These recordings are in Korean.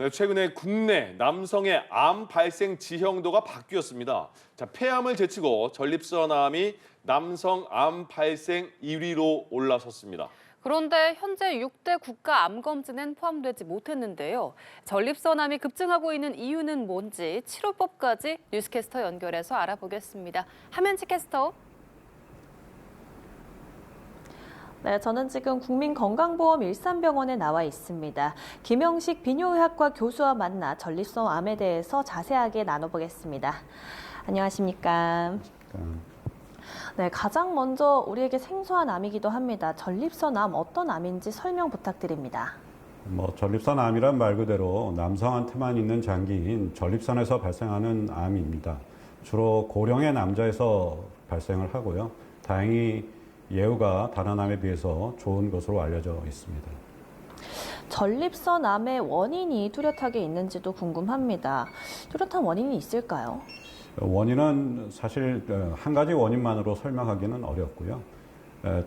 네, 최근에 국내 남성의 암 발생 지형도가 바뀌었습니다. 자, 폐암을 제치고 전립선암이 남성 암 발생 1위로 올라섰습니다. 그런데 현재 6대 국가 암 검진엔 포함되지 못했는데요. 전립선암이 급증하고 있는 이유는 뭔지 치료법까지 뉴스캐스터 연결해서 알아보겠습니다. 하면치 캐스터. 네, 저는 지금 국민건강보험 일산병원에 나와 있습니다. 김영식 비뇨의학과 교수와 만나 전립선 암에 대해서 자세하게 나눠보겠습니다. 안녕하십니까? 네, 가장 먼저 우리에게 생소한 암이기도 합니다. 전립선암 어떤 암인지 설명 부탁드립니다. 전립선암이란 말 그대로 남성한테만 있는 장기인 전립선에서 발생하는 암입니다. 주로 고령의 남자에서 발생을 하고요. 다행히 예후가 다른 암에 비해서 좋은 것으로 알려져 있습니다. 전립선암의 원인이 뚜렷하게 있는지도 궁금합니다. 뚜렷한 원인이 있을까요? 원인은 사실 한 가지 원인만으로 설명하기는 어렵고요.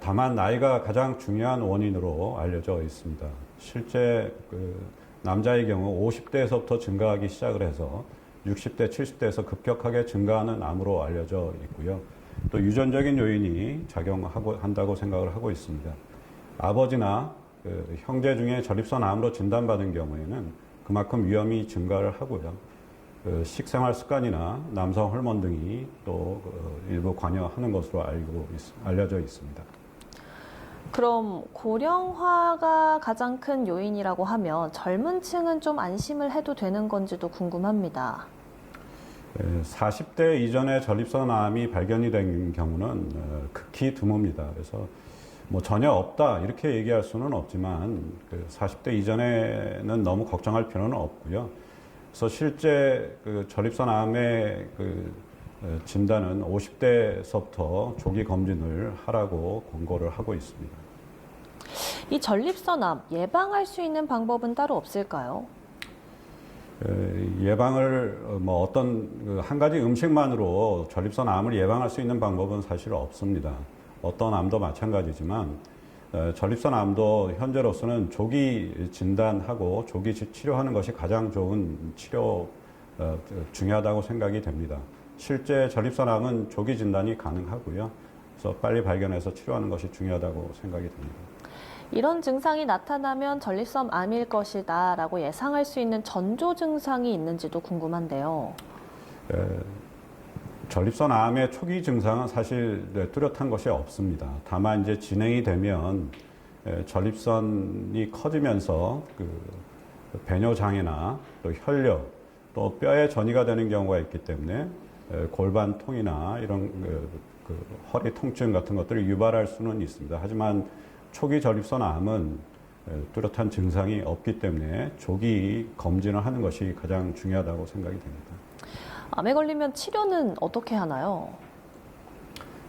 다만 나이가 가장 중요한 원인으로 알려져 있습니다. 실제 남자의 경우 50대에서부터 증가하기 시작을 해서 60대, 70대에서 급격하게 증가하는 암으로 알려져 있고요. 또 유전적인 요인이 작용한다고 생각을 하고 있습니다. 아버지나 형제 중에 전립선암으로 진단받은 경우에는 그만큼 위험이 증가를 하고요. 식생활 습관이나 남성 호르몬 등이 또 일부 관여하는 것으로 알려져 있습니다. 그럼 고령화가 가장 큰 요인이라고 하면 젊은 층은 좀 안심을 해도 되는 건지도 궁금합니다. 40대 이전에 전립선암이 발견이 된 경우는 극히 드뭅니다. 그래서 전혀 없다 이렇게 얘기할 수는 없지만 40대 이전에는 너무 걱정할 필요는 없고요. 그래서 실제 전립선암의 진단은 50대서부터 조기 검진을 하라고 권고를 하고 있습니다. 이 전립선암 예방할 수 있는 방법은 따로 없을까요? 예방을 어떤 한 가지 음식만으로 전립선암을 예방할 수 있는 방법은 사실 없습니다. 어떤 암도 마찬가지지만 전립선암도 현재로서는 조기 진단하고 조기 치료하는 것이 가장 좋은 중요하다고 생각이 됩니다. 실제 전립선암은 조기 진단이 가능하고요. 그래서 빨리 발견해서 치료하는 것이 중요하다고 생각이 됩니다. 이런 증상이 나타나면 전립선암일 것이다 라고 예상할 수 있는 전조 증상이 있는지도 궁금한데요. 전립선암의 초기 증상은 사실 뚜렷한 것이 없습니다. 다만 이제 진행이 되면 전립선이 커지면서 배뇨 장애나 또 혈뇨 또 뼈에 전이가 되는 경우가 있기 때문에 골반통이나 이런 허리 통증 같은 것들을 유발할 수는 있습니다. 하지만 초기 전립선암은 뚜렷한 증상이 없기 때문에 조기 검진을 하는 것이 가장 중요하다고 생각이 됩니다. 암에 걸리면 치료는 어떻게 하나요?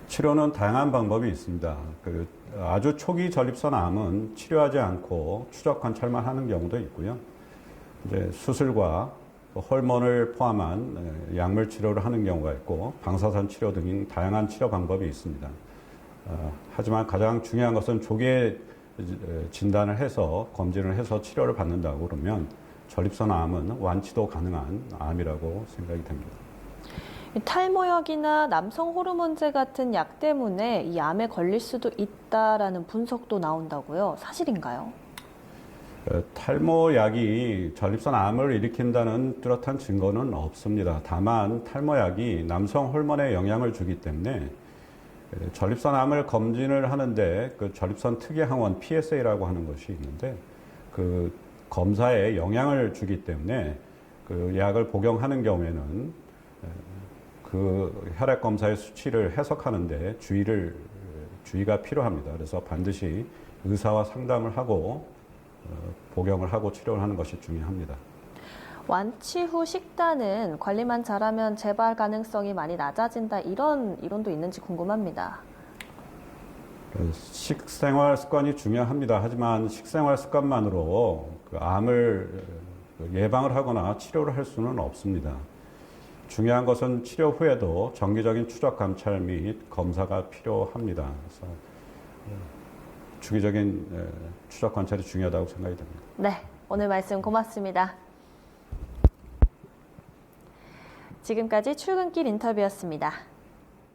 치료는 다양한 방법이 있습니다. 아주 초기 전립선암은 치료하지 않고 추적 관찰만 하는 경우도 있고요. 이제 수술과 호르몬을 포함한 약물 치료를 하는 경우가 있고 방사선 치료 등인 다양한 치료 방법이 있습니다. 하지만 가장 중요한 것은 조기에 진단을 해서 검진을 해서 치료를 받는다고 그러면 전립선암은 완치도 가능한 암이라고 생각이 됩니다. 탈모약이나 남성 호르몬제 같은 약 때문에 이 암에 걸릴 수도 있다라는 분석도 나온다고요. 사실인가요? 탈모약이 전립선암을 일으킨다는 뚜렷한 증거는 없습니다. 다만 탈모약이 남성 호르몬에 영향을 주기 때문에 전립선암을 검진을 하는데 전립선 특이항원 PSA라고 하는 것이 있는데 검사에 영향을 주기 때문에 약을 복용하는 경우에는 혈액 검사의 수치를 해석하는데 주의가 필요합니다. 그래서 반드시 의사와 상담을 하고 복용을 하고 치료를 하는 것이 중요합니다. 완치 후 식단은 관리만 잘하면 재발 가능성이 많이 낮아진다 이런 이론도 있는지 궁금합니다. 식생활 습관이 중요합니다. 하지만 식생활 습관만으로 암을 예방을 하거나 치료를 할 수는 없습니다. 중요한 것은 치료 후에도 정기적인 추적 감찰 및 검사가 필요합니다. 그래서 주기적인 추적 관찰이 중요하다고 생각이 됩니다. 네, 오늘 말씀 고맙습니다. 지금까지 출근길 인터뷰였습니다.